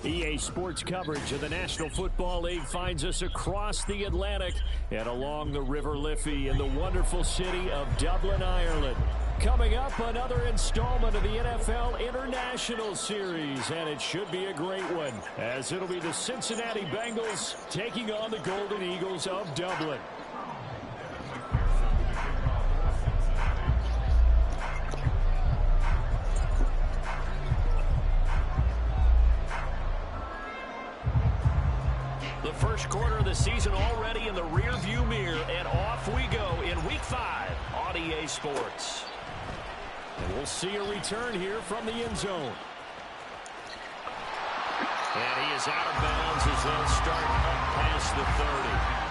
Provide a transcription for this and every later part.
EA Sports coverage of the National Football League finds us across the Atlantic and along the River Liffey in the wonderful city of Dublin, Ireland. Coming up, another installment of the NFL International Series, and it should be a great one, as it'll be the Cincinnati Bengals taking on the Golden Eagles of Dublin. The first quarter of the season already in the rearview mirror, and off we go in Week 5 on EA Sports. And we'll see a return here from the end zone. And he is out of bounds as they'll start up past the 30.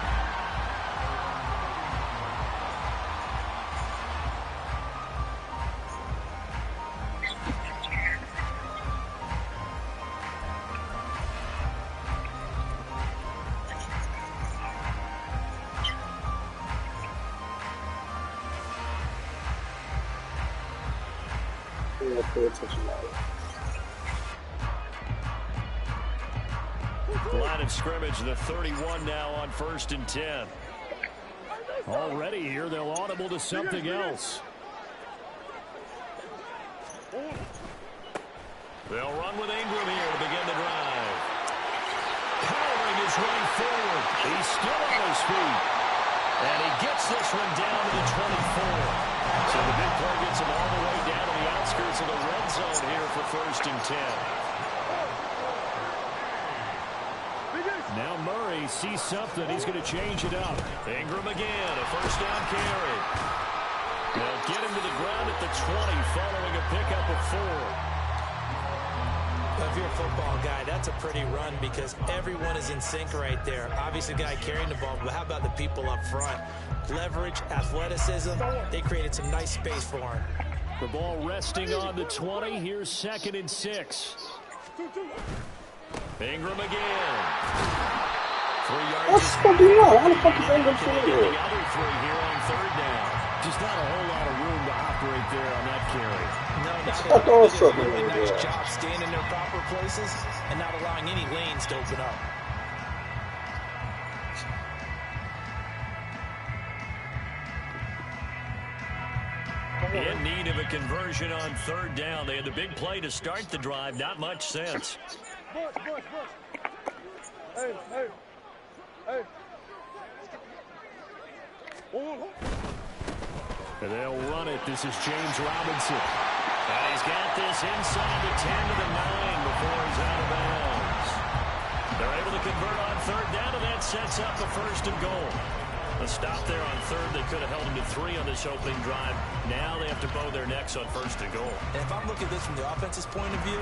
Line of scrimmage, the 31 now on 1st and 10. Already here, they'll audible to something else. They'll run with Ingram here to begin the drive. Powering his way forward. He's still on his feet. And he gets this one down to the 24. So the big play gets him all the way down to the outskirts of the red zone here for 1st and 10. Now Murray sees something. He's going to change it up. Ingram again, a first down carry. They'll get him to the ground at the 20 following a pickup of 4. If you're a football guy, that's a pretty run because everyone is in sync right there. Obviously, the guy carrying the ball, but how about the people up front? Leverage, athleticism, they created some nice space for him. The ball resting on the 20. Here's 2nd and 6. Ingram again. 3 yards. What's fucking wrong? How the fuck is Ingram still The here? other 3 here on 3rd down. Just not a whole lot of room to operate there on that carry. No, not Fuck at all. all They did a something really over nice there. job staying in their proper places and not allowing any lanes to open up. In need of a conversion on 3rd down. They had the big play to start the drive. Not much sense. And they'll run it. This is James Robinson. And he's got this inside the 10 to the 9 before he's out of bounds. They're able to convert on 3rd down, and that sets up the 1st and goal. A stop there on 3rd. They could have held him to 3 on this opening drive. Now they have to bow their necks on 1st and goal. And if I'm looking at this from the offense's point of view,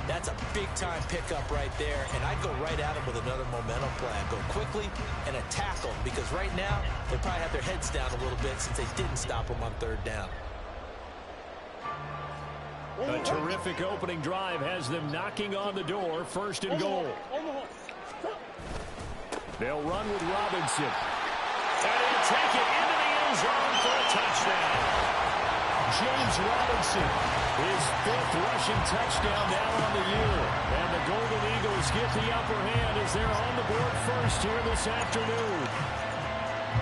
that's a big-time pickup right there. And I'd go right at him with another momentum plan. Go quickly and attack them because right now they probably have their heads down a little bit since they didn't stop them on 3rd down. A terrific opening drive has them knocking on the door. 1st and goal. They'll run with Robinson. And he'll take it into the end zone for a touchdown. James Robinson, his 5th rushing touchdown now on the year. And the Golden Eagles get the upper hand as they're on the board first here this afternoon.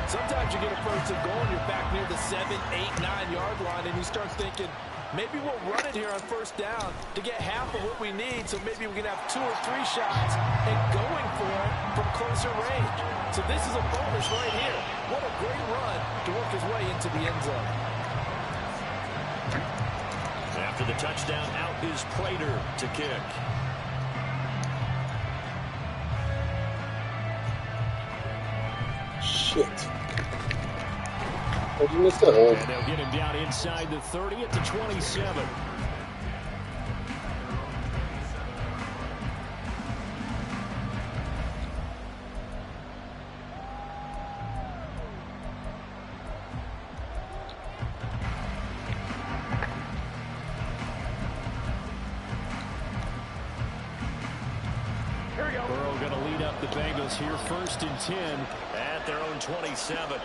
Sometimes you get a 1st and goal and you're back near the 7, 8, 9-yard line and you start thinking, maybe we'll run it here on 1st down to get half of what we need, so maybe we can have 2 or 3 shots and going for it from closer range. So this is a bonus right here. What a great run to work his way into the end zone. After the touchdown, out is Prater to kick. Shit. How'd you miss that? And they'll get him down inside the 30 at the 27. Burrow going to lead up the Bengals here. 1st and 10 at their own 27.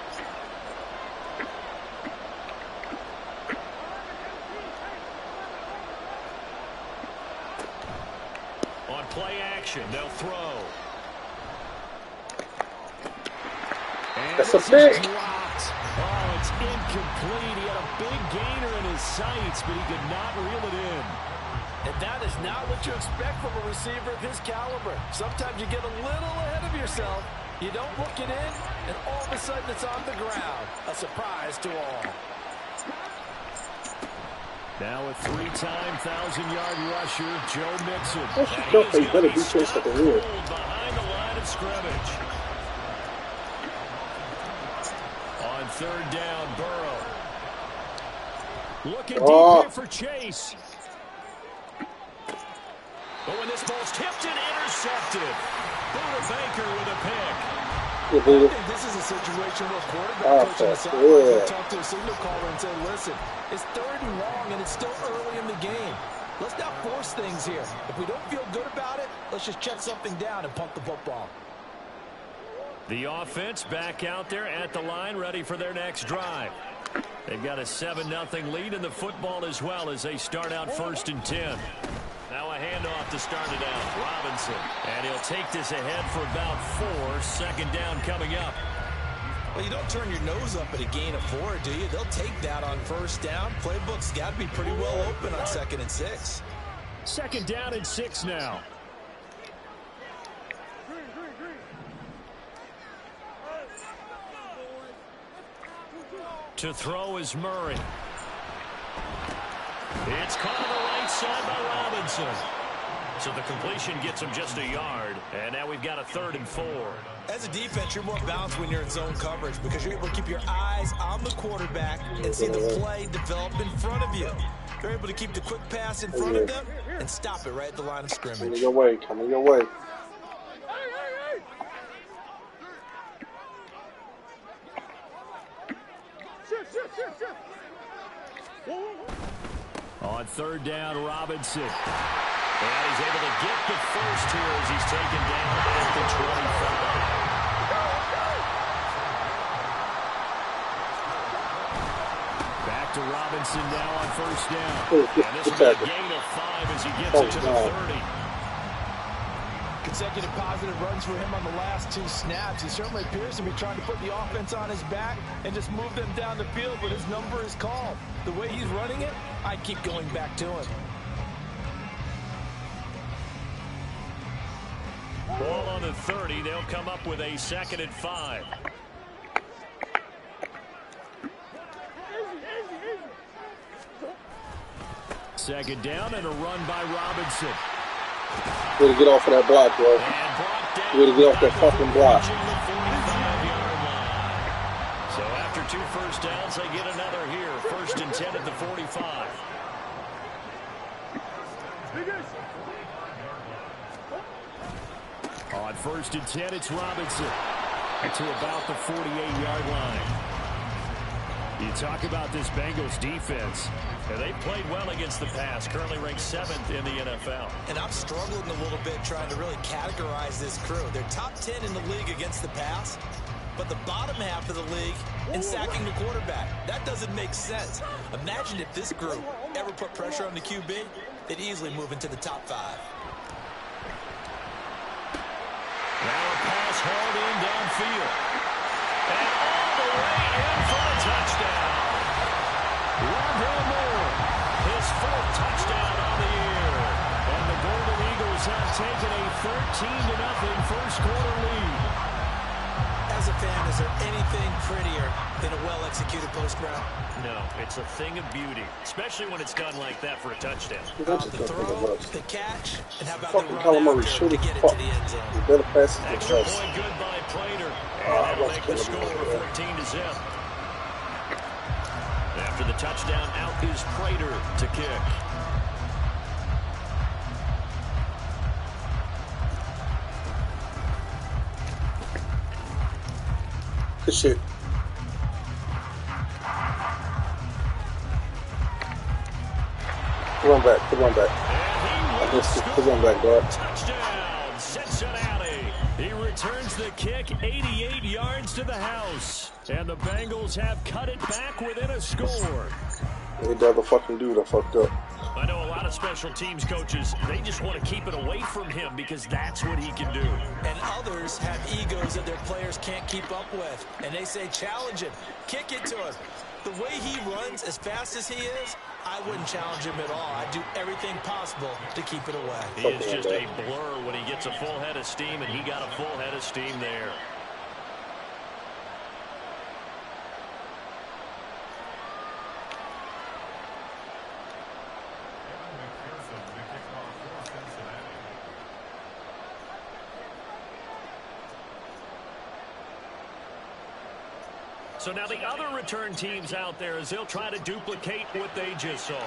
possession. They'll throw. And that's a pick. Oh, it's incomplete. He had a big gainer in his sights, but he could not reel it in. And that is not what you expect from a receiver of his caliber. Sometimes you get a little ahead of yourself. You don't look it in, and all of a sudden it's on the ground. A surprise to all. Now a three-time 1,000-yard rusher, Joe Mixon. That's just Joe plays better defense than the real. Behind the line of scrimmage. On third down, Burrow. Looking deep here for Chase. But when this ball's tipped and intercepted, Buda Baker with a pick. I think this is a situation where a quarterback coach on the sideline will talk to a signal caller and say, listen, it's 3rd and long and it's still early in the game. Let's not force things here. If we don't feel good about it, let's just check something down and punt the football. The offense back out there at the line, ready for their next drive. They've got a 7-0 lead in the football as well as they start out 1st and 10. Now a handoff to start it out. Robinson. And he'll take this ahead for about 4. Second down coming up. Well, you don't turn your nose up at a gain of 4, do you? They'll take that on 1st down. Playbook's got to be pretty well open on 2nd and 6. 2nd down and 6 now. To throw is Murray. It's caught on the right side by Robinson. So the completion gets him just a yard. And now we've got a 3rd and 4. As a defense, you're more balanced when you're in zone coverage because you're able to keep your eyes on the quarterback and see the play develop in front of you. You're able to keep the quick pass in front of them and stop it right at the line of scrimmage. Coming your way. Coming your way. On 3rd down, Robinson. And he's able to get the first here as he's taken down at the 25. Back to Robinson now on 1st down. And this will be a gain of 5 as he gets it to the 30. Consecutive positive runs for him on the last 2 snaps. He certainly appears to be trying to put the offense on his back and just move them down the field, but his number is called. The way he's running it, I keep going back to him. Ball on the 30. They'll come up with a 2nd and 5. Second down and a run by Robinson. Way to get off of that block, bro. Way to get off that fucking block. So after 2 first downs, they get another here. 1st and 10 at the 45. On 1st and 10, it's Robinson to about the 48-yard line. You talk about this Bengals defense. And they played well against the pass, currently ranked 7th in the NFL. And I'm struggling a little bit trying to really categorize this crew. They're top 10 in the league against the pass, but the bottom half of the league in sacking the quarterback. That doesn't make sense. Imagine if this group ever put pressure on the QB, they'd easily move into the top 5. Now a pass hauled in downfield. And all the way in for a touchdown. His 4th touchdown on the year. And the Golden Eagles have taken a 13-0 first quarter lead. As a fan, is there anything prettier than a well-executed post route? No, it's a thing of beauty, especially when it's done like that for a touchdown. The throw, the catch, and how about the run calamari out to get it to the end zone? Better passes than Extra us. point good by Prater. And that'll make the score 14-0. After the touchdown, out is Prater to kick. Good shit. Run back. Good run back. I missed it. Good run back, dog. Touchdown, Cincinnati. He returns the kick 88 yards to the house. And the Bengals have cut it back within a score. Hey, the other fucking dude I fucked up. I know a lot of of special teams coaches, they just want to keep it away from him because that's what he can do. And others have egos that their players can't keep up with. And they say, challenge him, kick it to him. The way he runs as fast as he is, I wouldn't challenge him at all. I'd do everything possible to keep it away. He is just a blur when he gets a full head of steam, and he got a full head of steam there. So now the other return teams out there as they'll try to duplicate what they just saw.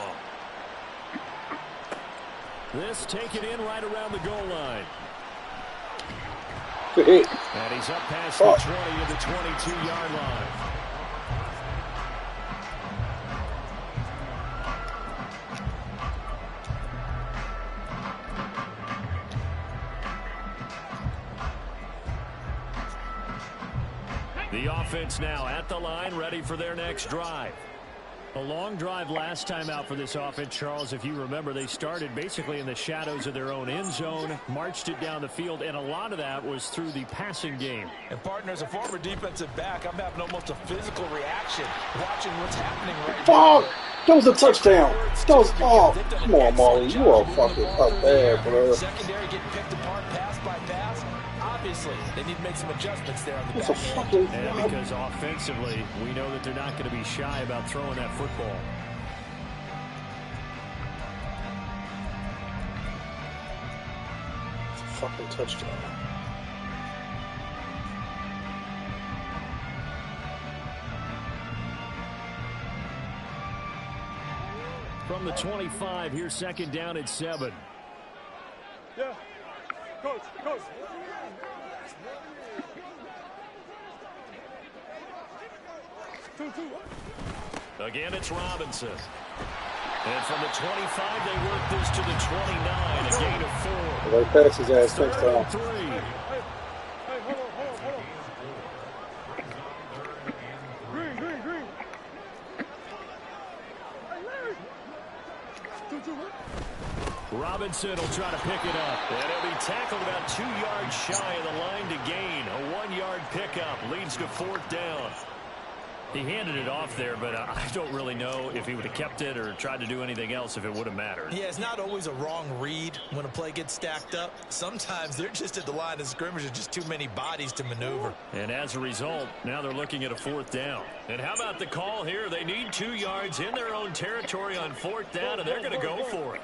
This taken in right around the goal line. And he's up past the 20 to the 22-yard line. The offense now at the line, ready for their next drive. A long drive last time out for this offense, Charles. If you remember, they started basically in the shadows of their own end zone, marched it down the field, and a lot of that was through the passing game. And, partner, as a former defensive back, I'm having almost a physical reaction watching what's happening right now. Fuck! That was a touchdown. That was all. Come on, Molly. You are fucking up bad, bro. Secondary getting picked apart pass by pass. Obviously, they need to make some adjustments there on the That's a back fucking end. And because offensively, we know that they're not going to be shy about throwing that football. It's a fucking touchdown. From the 25, here's second down at 7. Yeah. Coach. Again, it's Robinson. And from the 25, they work this to the 29, a gain of 4. They pass his ass touchdown. 3. Hey, hold on. Green. Robinson will try to pick it up. And he'll be tackled about 2 yards shy of the line to gain. A 1-yard pickup leads to fourth down. He handed it off there, but I don't really know if he would have kept it or tried to do anything else if it would have mattered. Yeah, it's not always a wrong read when a play gets stacked up. Sometimes they're just at the line of scrimmage. There's just too many bodies to maneuver. And as a result, now they're looking at a fourth down. And how about the call here? They need 2 yards in their own territory on fourth down, and they're going to go for it.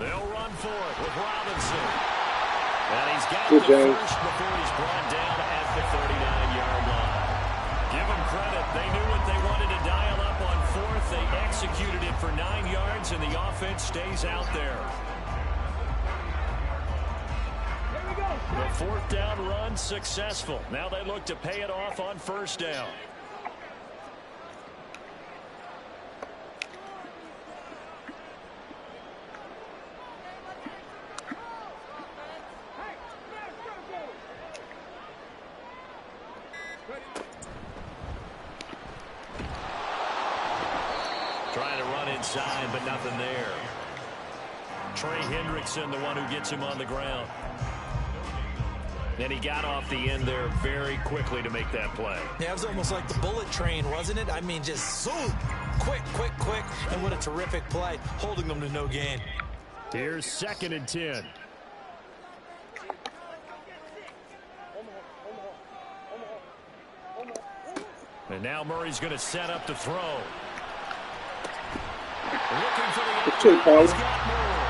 They'll run for it with Robinson. And he's got the first before he's brought down at the 39-yard line. Give them credit. They knew what they wanted to dial up on fourth. They executed it for 9 yards, and the offense stays out there. The fourth down run successful. Now they look to pay it off on first down. Trying to run inside, but nothing there. Trey Hendrickson, the one who gets him on the ground. And he got off the end there very quickly to make that play. Yeah, it was almost like the bullet train, wasn't it? I mean, just zoom, quick. And what a terrific play, holding them to no gain. Here's second and 10. And now Murray's going to set up to throw. Looking for the He's got more.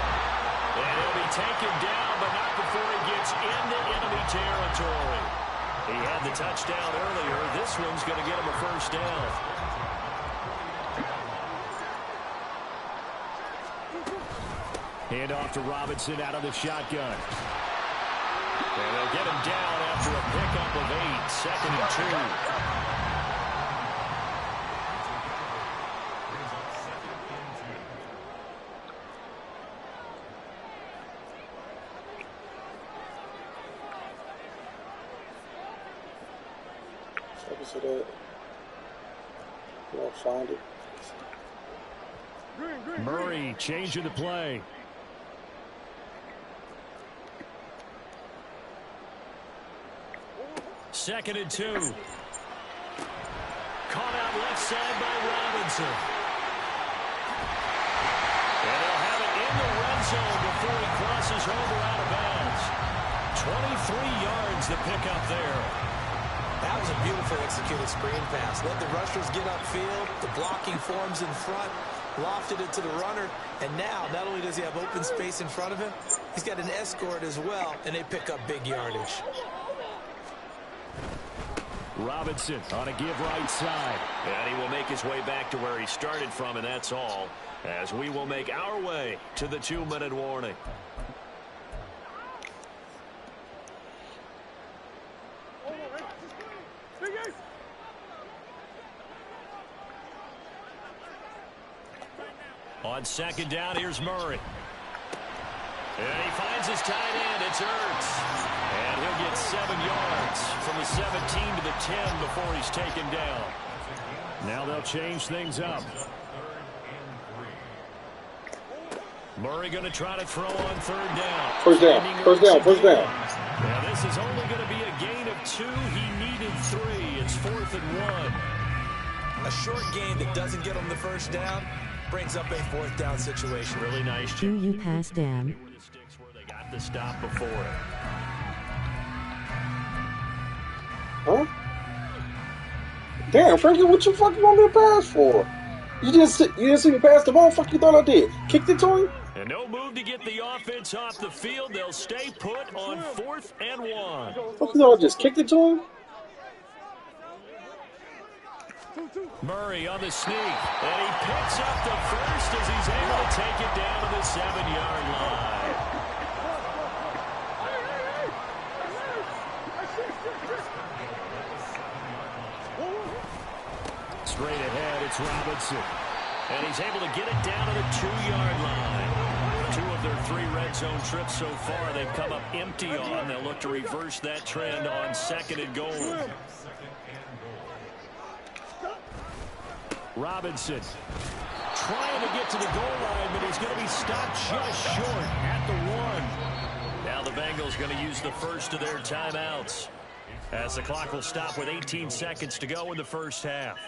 And he'll be taken down, but not before he gets into enemy territory. He had the touchdown earlier. This one's going to get him a first down. Hand off to Robinson out of the shotgun. And they'll get him down after a pickup of 8. Second and 2. I'll find it. Murray changing the play. Second and 2. Caught out left side by Robinson. And they'll have it in the red zone before he crosses over out of bounds. 23 yards the pickup there. That was a beautiful executed screen pass. Let the rushers get upfield. The blocking forms in front. Lofted it to the runner. And now, not only does he have open space in front of him, he's got an escort as well, and they pick up big yardage. Robinson on a give right side. And he will make his way back to where he started from, and that's all, as we will make our way to the 2-minute warning. On second down, here's Murray. And he finds his tight end. It's Ertz. And he'll get 7 yards from the 17 to the 10 before he's taken down. Now they'll change things up. Murray going to try to throw on third down. First down. First down. First down. Now this is only going to be a gain of 2. He needed 3. It's 4th and 1. A short gain that doesn't get him the first down brings up a 4th down situation. Really nice. Do you pass down? They got the stop before it. Huh? Damn, Frankie, what you fucking want me to pass for? You didn't see me pass the ball? Fuck you thought I did? Kicked it to him? And no move to get the offense off the field. They'll stay put on 4th and 1. Fuck you thought I just kicked it to him? Murray on the sneak, and he picks up the first as he's able to take it down to the 7-yard line. Straight ahead, it's Robinson, and he's able to get it down to the 2-yard line. 2 of their 3 red zone trips so far they've come up empty on. They'll look to reverse that trend on 2nd and goal. Robinson trying to get to the goal line, but he's going to be stopped just short at the 1. Now the Bengals going to use the first of their timeouts as the clock will stop with 18 seconds to go in the first half.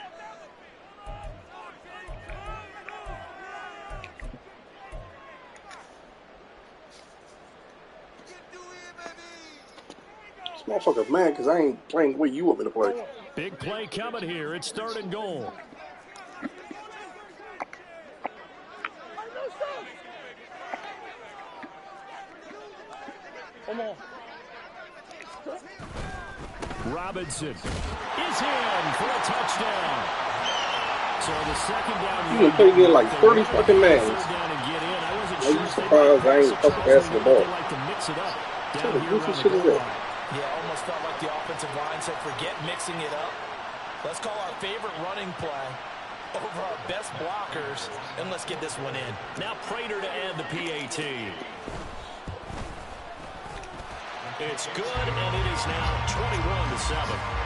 This motherfucker's mad because I ain't playing the way you want me to play. Big play coming here. It's 3rd and goal. Robinson is in for a touchdown. So the second down. You been playing in like 30 fucking man. Are you surprised I ain't fucking passing the ball? Like to mix it up. What the goofy shit is that? Yeah, almost felt like the offensive line said, forget mixing it up. Let's call our favorite running play over our best blockers, and let's get this one in. Now Prater to add the PAT. It's good, and it is now 21-7.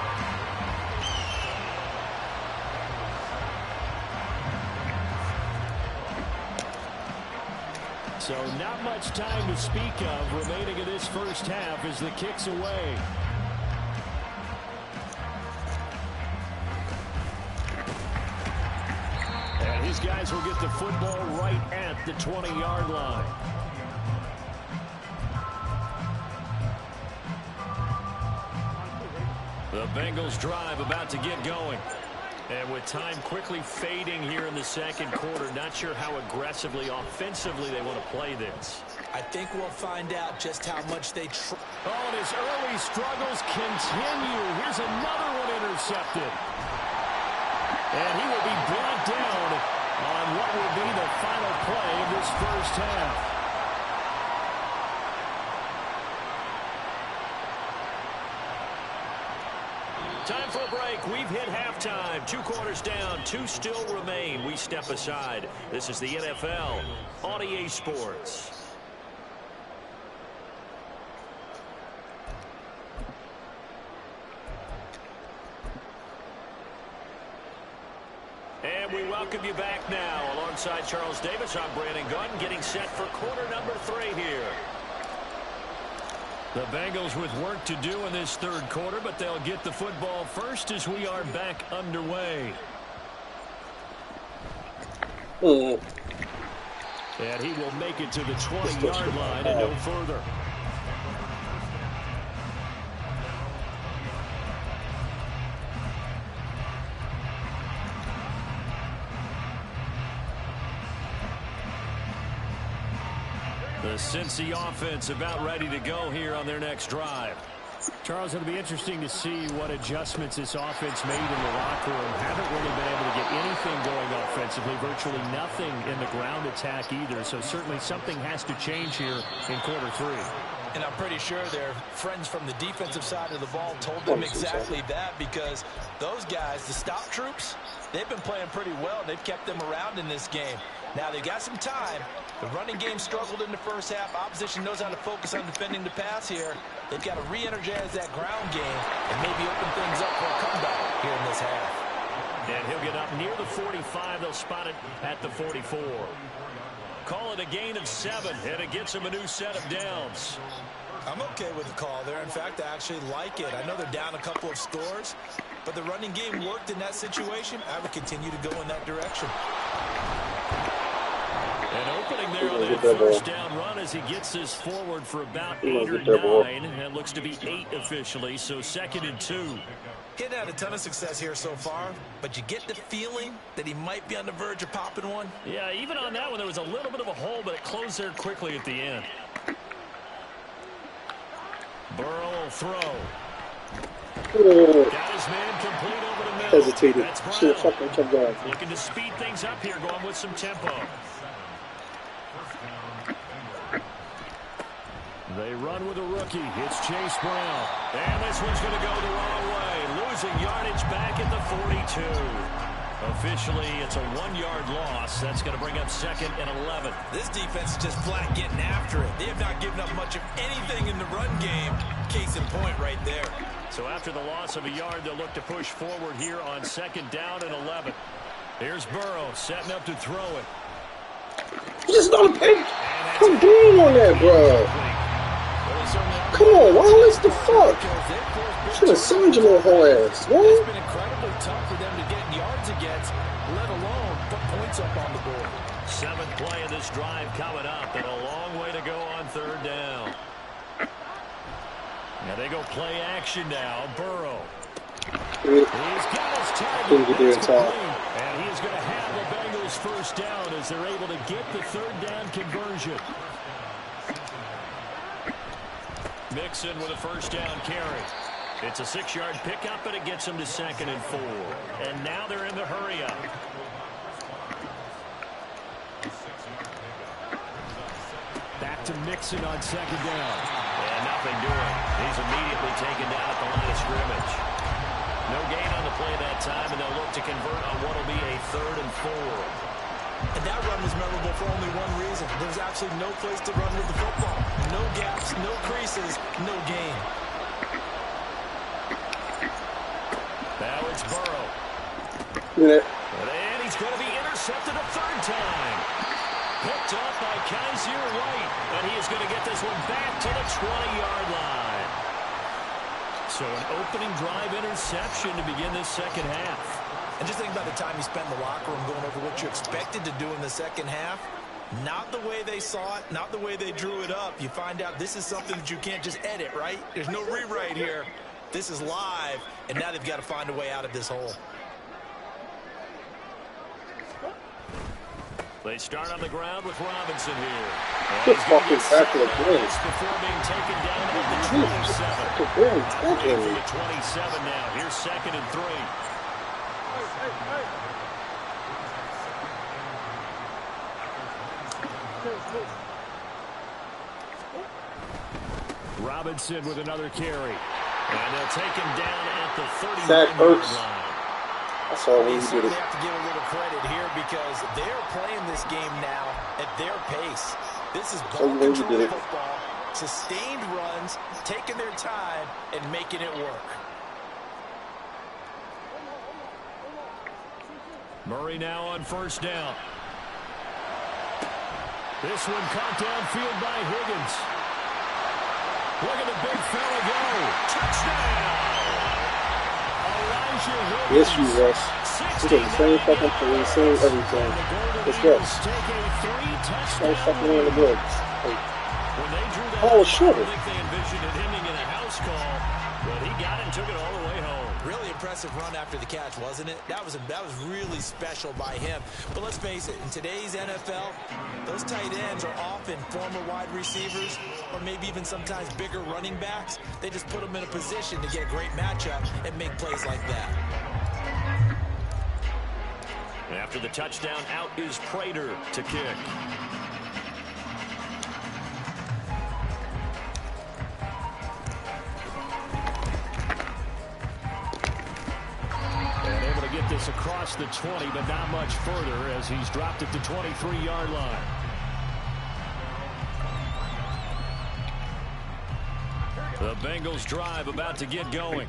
So not much time to speak of remaining in this first half as the kick's away. And his guys will get the football right at the 20-yard line. The Bengals drive about to get going. And with time quickly fading here in the second quarter, not sure how aggressively, offensively they want to play this. I think we'll find out just how much they try. Oh, and his early struggles continue. Here's another one intercepted. And he will be brought down on what will be the final play of this first half. Time for a break. We've hit halftime. 2 quarters down. 2 still remain. We step aside. This is the NFL on EA Sports. welcome you back now. Alongside Charles Davis, I'm Brandon Gunn, getting set for quarter number 3 here. The Bengals with work to do in this third quarter, but they'll get the football first as we are back underway. And he will make it to the 20-yard line and no further. The Cincy offense about ready to go here on their next drive. Charles, it'll be interesting to see what adjustments this offense made in the locker room. Haven't really been able to get anything going offensively, virtually nothing in the ground attack either. So certainly something has to change here in quarter 3. And I'm pretty sure their friends from the defensive side of the ball told them exactly that, because those guys, the stop troops, they've been playing pretty well. They've kept them around in this game. Now they've got some time. The running game struggled in the first half. Opposition knows how to focus on defending the pass here. They've got to re-energize that ground game and maybe open things up for a comeback here in this half. And he'll get up near the 45. They'll spot it at the 44. Call it a gain of 7, and it gets him a new set of downs. I'm okay with the call there. In fact, I actually like it. I know they're down a couple of scores, but the running game worked in that situation. I would continue to go in that direction. An opening there on that first down run as he gets this forward for about 8 or 9. And it looks to be 8 officially, so 2nd and 2. Getting had a ton of success here so far, but you get the feeling that he might be on the verge of popping one. Yeah, even on that one, there was a little bit of a hole, but it closed there quickly at the end. Burrow will throw. Got his man complete over the middle. Hesitated. Should have fucking kept going. Looking to speed things up here, going with some tempo. They run with a rookie. It's Chase Brown. And this one's going to go the wrong way. Losing yardage back at the 42. Officially, it's a 1-yard loss. That's going to bring up 2nd and 11. This defense is just flat getting after it. They have not given up much of anything in the run game. Case in point right there. So after the loss of a yard, they'll look to push forward here on 2nd down and 11. Here's Burrow setting up to throw it. Just not a pick. Come down on that, bro. Come on, Wallace, the fuck? Should have signed your little whole ass. What? It's been incredibly tough for them to get yards against, let alone put points up on the board. 7th play of this drive coming up, and a long way to go on 3rd down. Now they go play action now. Burrow. He's got his target. And he's going to have the Bengals first down as they're able to get the 3rd down conversion. Mixon with a first down carry. It's a 6-yard pickup, and it gets them to 2nd and 4. And now they're in the hurry up. Back to Mixon on 2nd down. And nothing doing. He's immediately taken down at the line of scrimmage. No gain on the play that time, and they'll look to convert on what will be a 3rd and 4. And that run was memorable for only one reason. There was absolutely no place to run with the football. No gaps, no creases, no gain. Now it's Burrow. Yeah. And he's going to be intercepted a 3rd time. Picked up by Kaiser White. And he is going to get this one back to the 20-yard line. So an opening drive interception to begin this 2nd half. And just think about the time you spent in the locker room going over what you expected to do in the 2nd half. Not the way they saw it, not the way they drew it up. You find out this is something that you can't just edit, right? There's no rewrite here. This is live, and now they've got to find a way out of this hole. They start on the ground with Robinson here. Just fucking tackle it, please. Before being taken down at the 27. From the 27 now. Here's 2nd and 3. Robinson with another carry. And they'll take him down at the 30-yard line. That's all we did. They have to give a little credit here because they're playing this game now at their pace. This is ball control football, sustained runs, taking their time, and making it work. Murray now on first down. This one caught downfield by Higgins. Look at the big fella go. Touchdown! Elijah Higgins. Yes, you Russ. We got the same fucking play, same everything. Let's go. Same fucking in the book. Oh, sure. I think they envisioned it ending in a house call, but he got it and took it all the way home. Really impressive run after the catch, wasn't it? That was really special by him. But let's face it, in today's NFL, those tight ends are often former wide receivers or maybe even sometimes bigger running backs. They just put them in a position to get a great matchup and make plays like that. After the touchdown, out is Prater to kick. Get this across the 20, but not much further as he's dropped it to 23-yard line. The Bengals drive about to get going.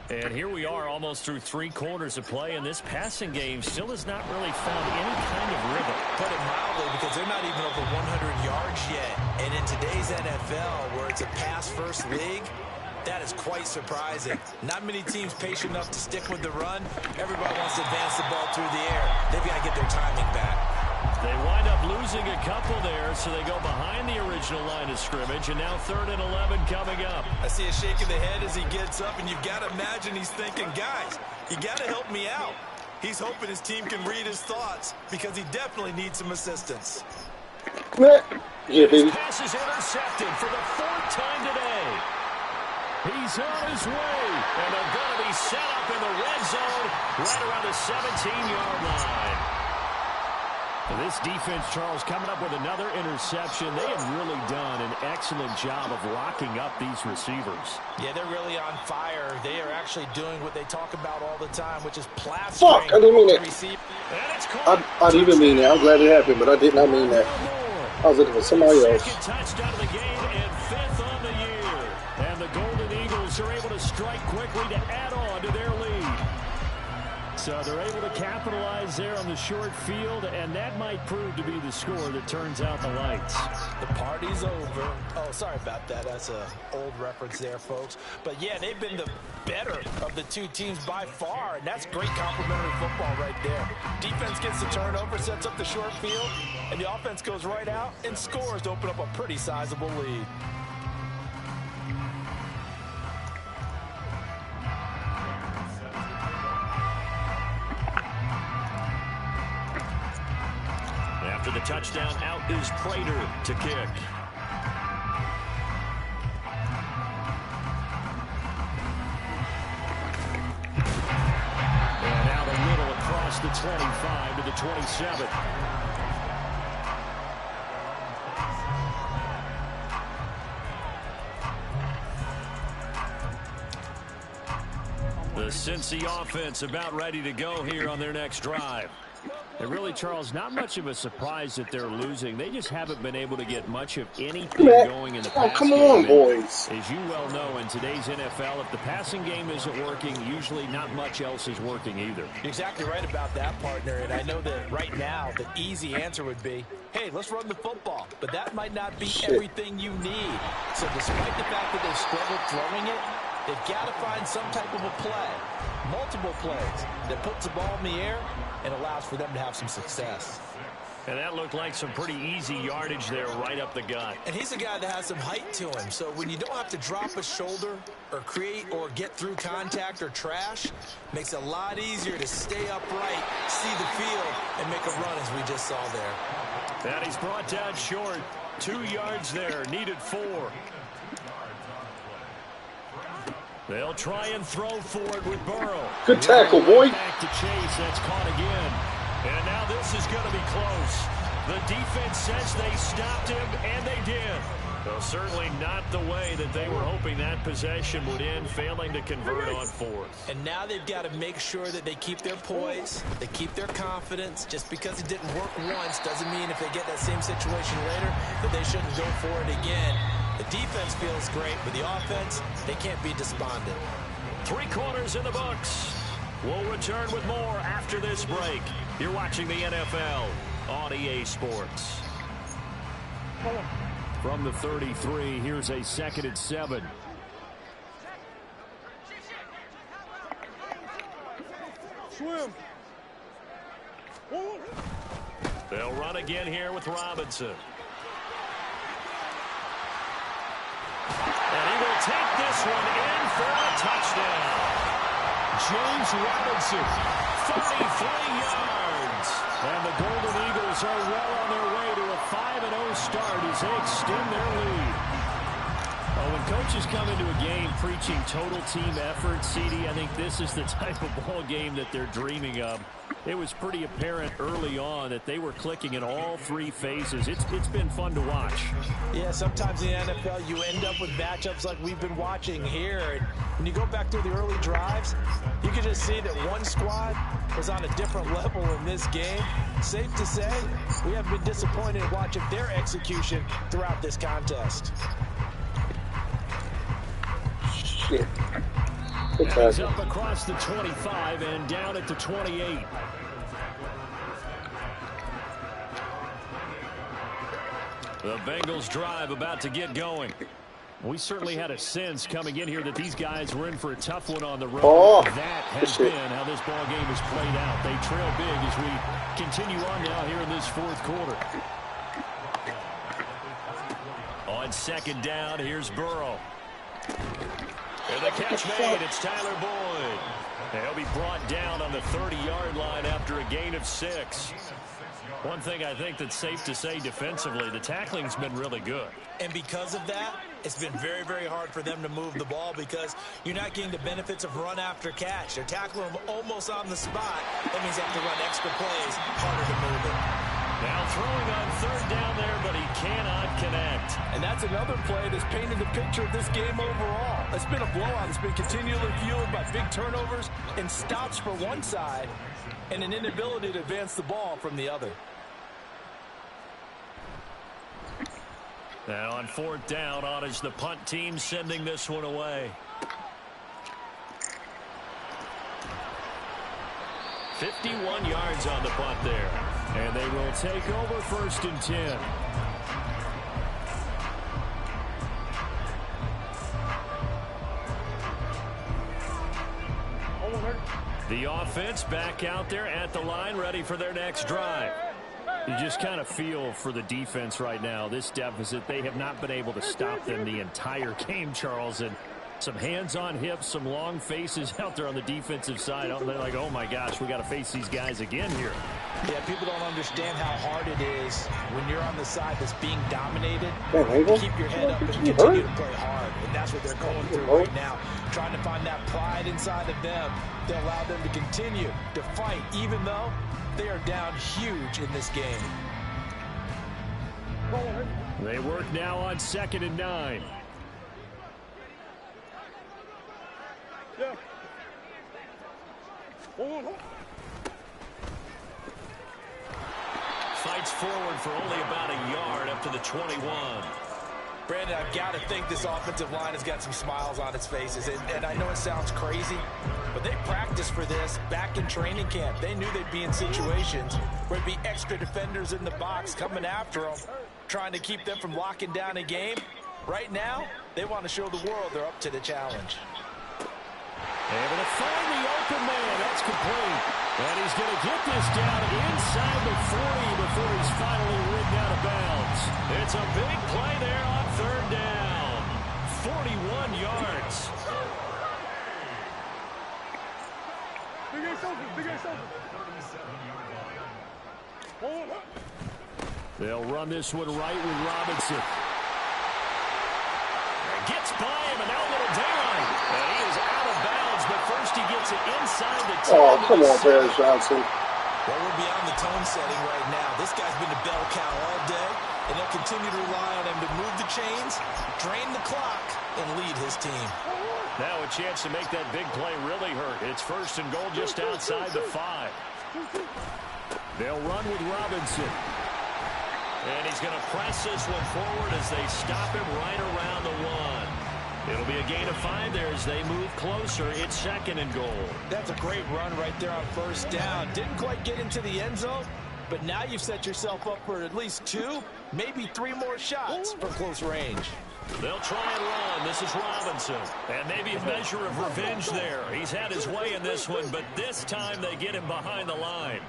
And here we are almost through 3 quarters of play, and this passing game still has not really found any kind of rhythm. Put it mildly, because they're not even over 100 yards yet. And in today's NFL, where it's a pass-first league, that is quite surprising. Not many teams patient enough to stick with the run. Everybody wants to advance the ball through the air. They've got to get their timing back. They wind up losing a couple there, so they go behind the original line of scrimmage, and now 3rd and 11 coming up. I see a shake of the head as he gets up, and you've got to imagine he's thinking, guys, you got to help me out. He's hoping his team can read his thoughts because he definitely needs some assistance. Yeah, baby. This pass is intercepted for the 4th time today. He's on his way, and they're going to be set up in the red zone right around the 17-yard line. This defense, Charles, coming up with another interception. They have really done an excellent job of locking up these receivers. Yeah, they're really on fire. They are actually doing what they talk about all the time, which is plastering. Fuck, I didn't mean that. I didn't mean that. I'm glad it happened, but I did not mean that. I was looking for somebody else. Second touchdown of the game and 5th on the year. And the Golden Eagles are able to strike quickly to add on to their lead. So they're able to capitalize there on the short field, and that might prove to be the score that turns out the lights. The party's over. Oh, sorry about that. That's an old reference there, folks. But, yeah, they've been the better of the 2 teams by far, and that's great complimentary football right there. Defense gets the turnover, sets up the short field, and the offense goes right out and scores to open up a pretty sizable lead. After the touchdown, out is Prater to kick. And out a little across the 25 to the 27. The Cincy offense about ready to go here on their next drive. And really, Charles, not much of a surprise that they're losing. They just haven't been able to get much of anything going in the pass come game. on, boys. As you well know, in today's NFL, if the passing game isn't working, usually not much else is working either. You're exactly right about that, partner. And I know that right now the easy answer would be, hey, let's run the football. But that might not be everything you need. So despite the fact that they've struggled throwing it, they've got to find some type of a play, multiple plays, that puts the ball in the air and allows for them to have some success. And that looked like some pretty easy yardage there right up the gut. And he's a guy that has some height to him. So when you don't have to drop a shoulder or create or get through contact or trash, makes it a lot easier to stay upright, see the field, and make a run as we just saw there. And he's brought down short. 2 yards there, needed 4. They'll try and throw for it with Burrow. Good tackle, boy. Back to Chase. That's caught again. And now this is going to be close. The defense says they stopped him, and they did. Though certainly not the way that they were hoping that possession would end, failing to convert on 4th. And now they've got to make sure that they keep their poise, they keep their confidence. Just because it didn't work once doesn't mean if they get that same situation later that they shouldn't go for it again. The defense feels great, but the offense, they can't be despondent. 3 quarters in the books. We'll return with more after this break. You're watching the NFL on EA Sports. From the 33, here's a 2nd and 7. Swim. They'll run again here with Robinson. And he will take this one in for a touchdown. James Robinson, 33 yards. And the Golden Eagles are well on their way to a 5-0 start as they extend their lead. Well, when coaches come into a game preaching total team effort, CD, I think this is the type of ball game that they're dreaming of. It was pretty apparent early on that they were clicking in all 3 phases. It's been fun to watch. Yeah, sometimes in the NFL you end up with matchups like we've been watching here. And when you go back through the early drives, you can just see that one squad was on a different level in this game. Safe to say, we haven't been disappointed in watching their execution throughout this contest. Shit. He's up across the 25 and down at the 28. The Bengals drive about to get going. We certainly had a sense coming in here that these guys were in for a tough one on the road. Oh, that has been how this ball game has played out. They trail big as we continue on now here in this 4th quarter. On 2nd down, here's Burrow. And the catch made. It's Tyler Boyd. He'll be brought down on the 30-yard line after a gain of 6. One thing I think that's safe to say defensively, the tackling's been really good. And because of that, it's been very, very hard for them to move the ball because you're not getting the benefits of run after catch. They're tackling them almost on the spot. That means they have to run extra plays, harder to move it. Now throwing on 3rd down there, but he cannot connect. And that's another play that's painted the picture of this game overall. It's been a blowout. It's been continually fueled by big turnovers and stops for one side and an inability to advance the ball from the other. Now on 4th down, on is the punt team sending this one away. 51 yards on the punt there. And they will take over 1st and 10. The offense back out there at the line, ready for their next drive. You just kind of feel for the defense right now. This deficit, they have not been able to stop them the entire game, Charles. And some hands on hips, some long faces out there on the defensive side. They're like, oh my gosh, we got to face these guys again here. Yeah, people don't understand how hard it is when you're on the side that's being dominated to keep your head up and continue to play hard. And that's what they're going through right now. Trying to find that pride inside of them to allow them to continue to fight, even though they are down huge in this game. They work now on 2nd and 9. Yeah. Fights forward for only about a yard up to the 21. Brandon, I've got to think this offensive line has got some smiles on its faces. And I know it sounds crazy, but they practiced for this back in training camp. They knew they'd be in situations where there'd be extra defenders in the box coming after them, trying to keep them from locking down a game. Right now, they want to show the world they're up to the challenge. Able to find the open man. That's complete. And he's going to get this down inside the 40 before he's finally ridden out of bounds. It's a big play there on 3rd down. 41 yards. They'll run this one right with Robinson. Gets by him, and now a little daylight. And he is out of bounds, but first he gets it inside the 10. Oh, come on, Bears Johnson. Well, we're beyond the tone setting right now. This guy's been a bell cow all day, and they'll continue to rely on him to move the chains, drain the clock, and lead his team. Now a chance to make that big play really hurt. It's 1st and goal just outside the 5. They'll run with Robinson. And he's going to press this one forward as they stop him right around the 1. It'll be a gain of 5 there as they move closer. It's 2nd and goal. That's a great run right there on 1st down. Didn't quite get into the end zone, but now you've set yourself up for at least 2, maybe 3 more shots from close range. They'll try and run. This is Robinson. And maybe a measure of revenge there. He's had his way in this one, but this time they get him behind the line.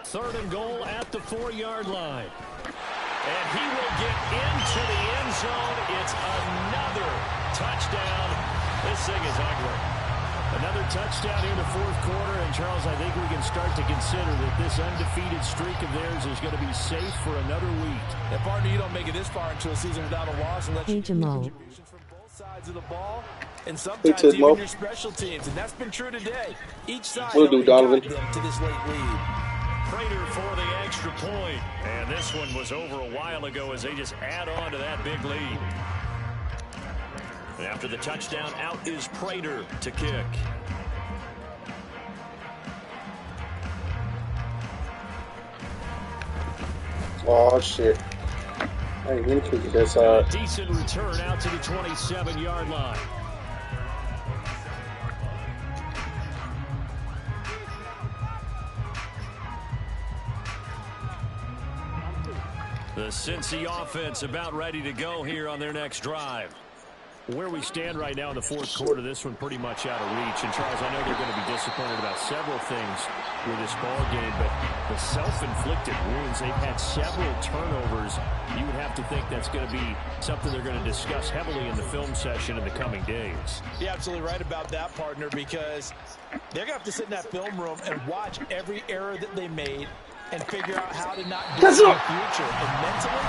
Third and goal at the 4-yard line. And he will get into the end zone. It's another touchdown. This thing is ugly. Another touchdown here in the 4th quarter. And, Charles, I think we can start to consider that this undefeated streak of theirs is going to be safe for another week. And, partner, you don't make it this far into a season without a loss unless you get contributions from both sides of the ball and sometimes even your special teams. And that's been true today. Each side got them to this late lead. Prater for the extra point. And this one was over a while ago as they just add on to that big lead. And after the touchdown, out is Prater to kick. Oh, shit. I ain't gonna kick it that side. A decent return out to the 27-yard line. The Cincy offense about ready to go here on their next drive. Where we stand right now in the 4th quarter, this one pretty much out of reach. And, Charles, I know they're going to be disappointed about several things with this ball game, but the self-inflicted wounds, they've had several turnovers. You would have to think that's going to be something they're going to discuss heavily in the film session in the coming days. You're absolutely right about that, partner, because they're going to have to sit in that film room and watch every error that they made and figure out how to not do it in the future. And mentally,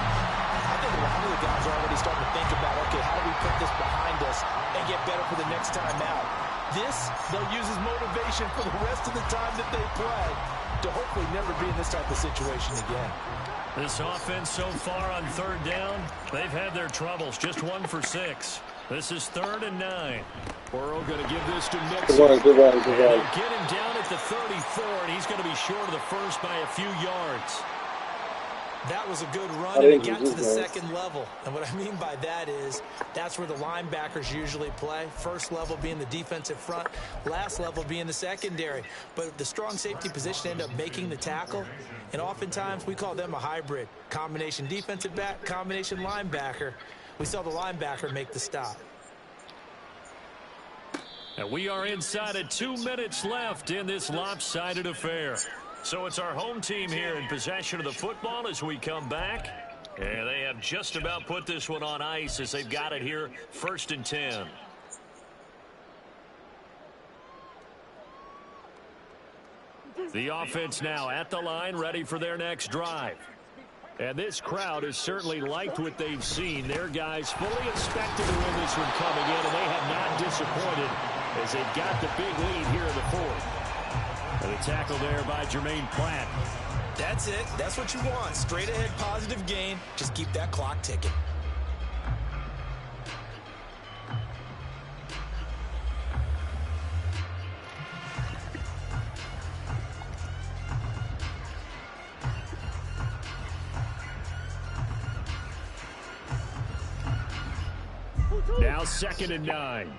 I think a lot of the guys are already starting to think about, okay, how do we put this behind us and get better for the next time out? This, they'll use as motivation for the rest of the time that they play to hopefully never be in this type of situation again. This offense so far on 3rd down, they've had their troubles. Just 1 for 6. This is 3rd and 9. Burrow going to give this to Nixon. Good one. Get him down at the 34, and he's going to be short of the first by a few yards. That was a good run, and it got to the 2nd level. And what I mean by that is that's where the linebackers usually play. First level being the defensive front, last level being the secondary. But the strong safety position ended up making the tackle, and oftentimes we call them a hybrid. Combination defensive back, combination linebacker. We saw the linebacker make the stop. And we are inside of 2 minutes left in this lopsided affair. So it's our home team here in possession of the football as we come back. And they have just about put this one on ice as they've got it here, 1st and 10. The offense now at the line, ready for their next drive. And this crowd has certainly liked what they've seen. Their guys fully expected to win this one coming in, and they have not disappointed as they've got the big lead here in the 4th. And a tackle there by Jermaine Platt. That's it. That's what you want. Straight ahead positive gain. Just keep that clock ticking. Now 2nd and 9.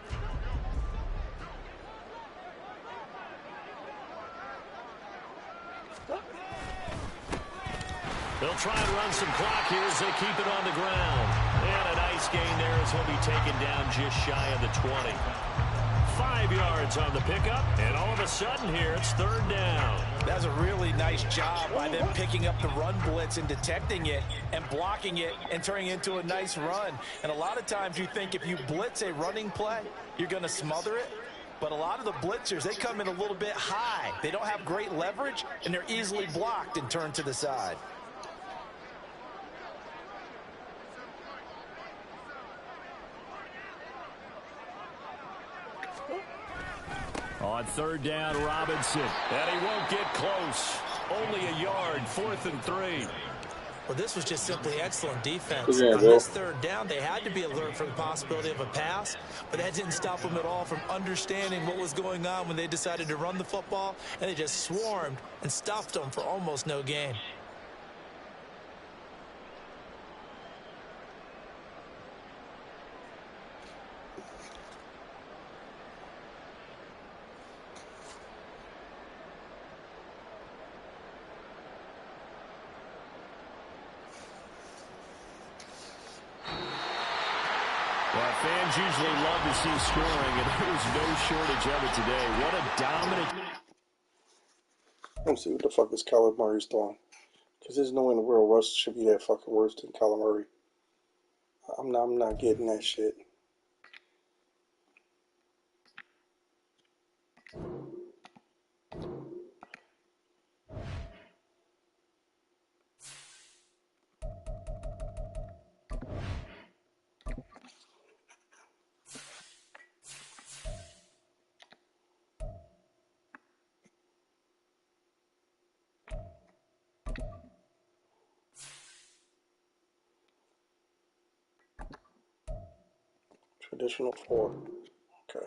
They'll try and run some clock here as they keep it on the ground. And a nice gain there as he'll be taken down just shy of the 20. 5 yards on the pickup, and all of a sudden here it's 3rd down. That's a really nice job by them picking up the run blitz and detecting it and blocking it and turning it into a nice run. And a lot of times you think if you blitz a running play, you're going to smother it. But a lot of the blitzers, they come in a little bit high. They don't have great leverage, and they're easily blocked and turned to the side. On 3rd down, Robinson. And he won't get close. Only a yard, 4th and 3. Well, this was just simply excellent defense. On this 3rd down, they had to be alert for the possibility of a pass, but that didn't stop them at all from understanding what was going on when they decided to run the football, and they just swarmed and stuffed them for almost no gain. Fans usually love to see scoring, and there was no shortage of it today. What a dominant... Let's see what the fuck is Kyler Murray's doing. Because there's no way in the world Russ should be that fucking worse than Kyler Murray. I'm not getting that shit. Traditional 4. Okay.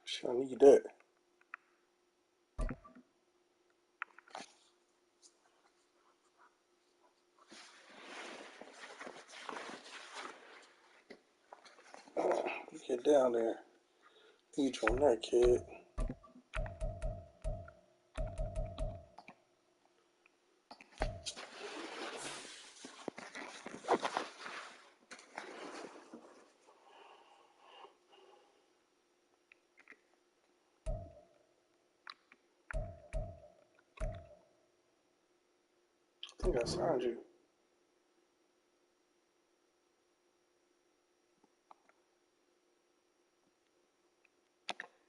Shit, I need that. Get down there. Need you on that, kid. I think I signed you.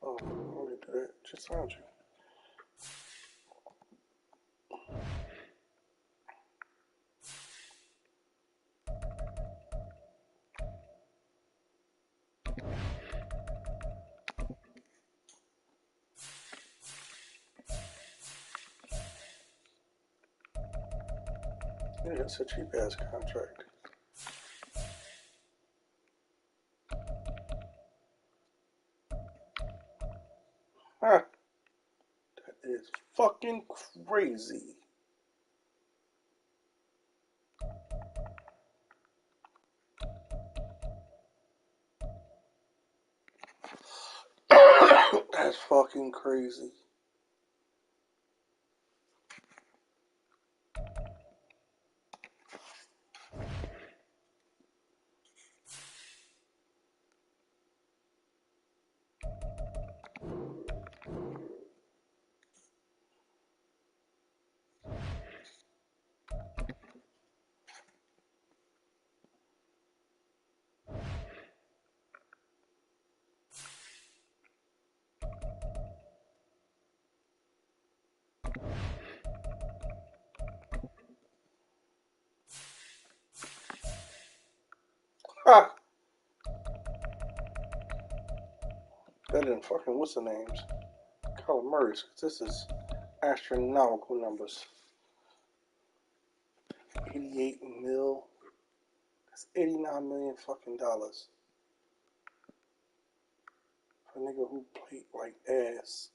Oh, I'm gonna do that. Just signed you. Yeah, that's a cheap ass contract. Huh. That is fucking crazy. That's fucking crazy. Ha! Better than fucking what's the names? Kyler Murray's. This is astronomical numbers. 88 mil. That's 89 million fucking dollars. For a nigga who played like ass.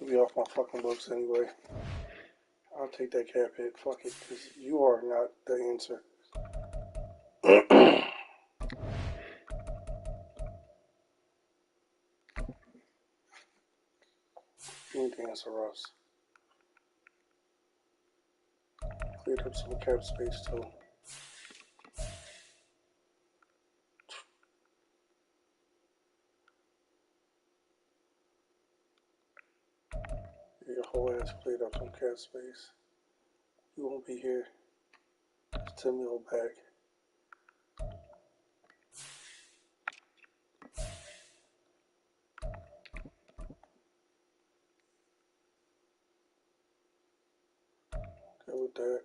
Be off my fucking books anyway. I'll take that cap hit. Fuck it, because you are not the answer. You need to answer Russ. Cleared up some cap space too. Your whole ass cleared up some cap space. You won't be here. It's 10 mil back. Good with that.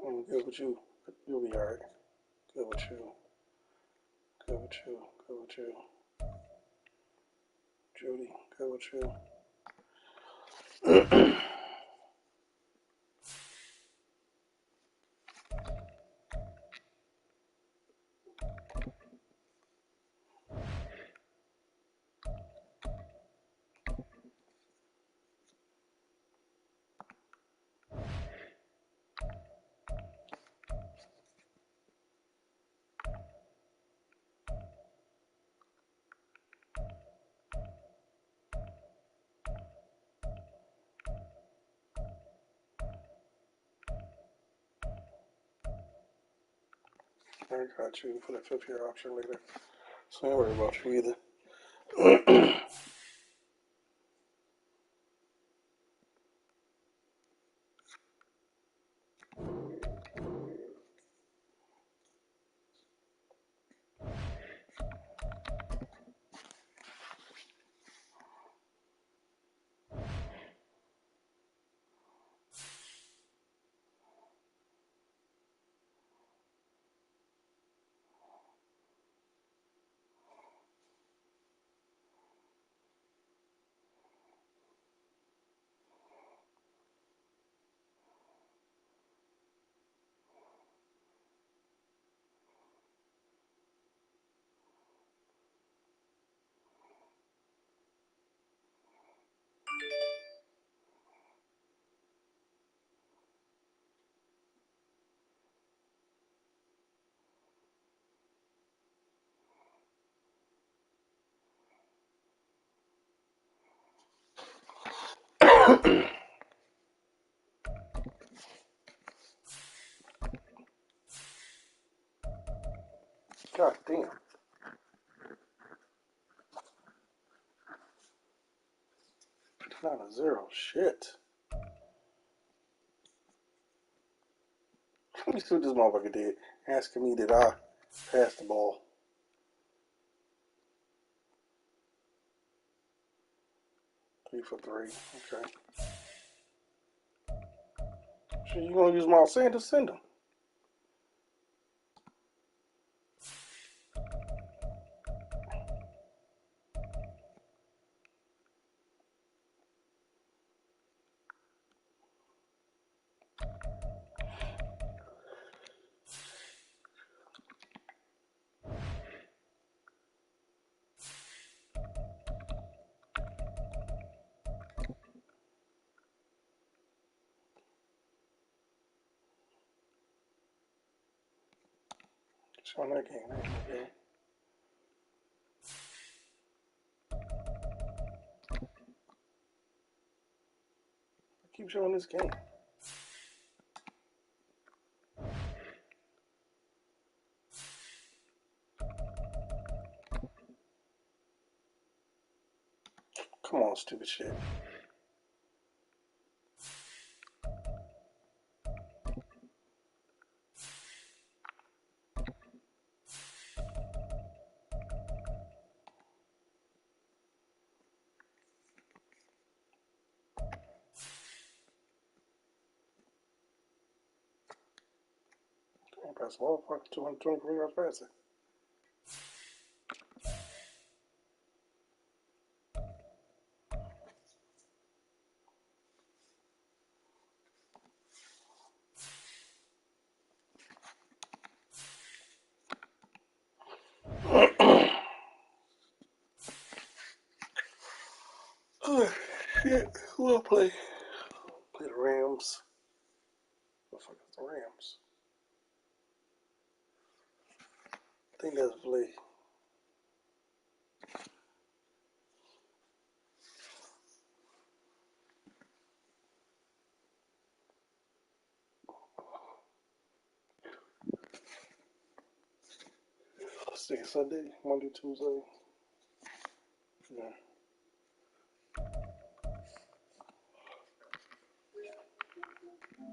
I'm good with you. You'll be alright. Good with you. Good with you. Good with you. Judy, good with you. I got you for the 5th year option later. So I don't worry about you either. God damn. 9-0. Shit. Let me see what this motherfucker did. Asking me did I pass the ball. Three for 3. Okay. Shit, you gonna use Miles Sanders? Send him. Showing that game, okay. Keep showing this game. Come on, stupid shit. Can't pass the ball. Fuck, 223 yards passing. Oh, shit. Who will play? Play the Rams. What the fuck is the Rams? I think that's play. Let's see, Sunday, Monday, Tuesday. Yeah.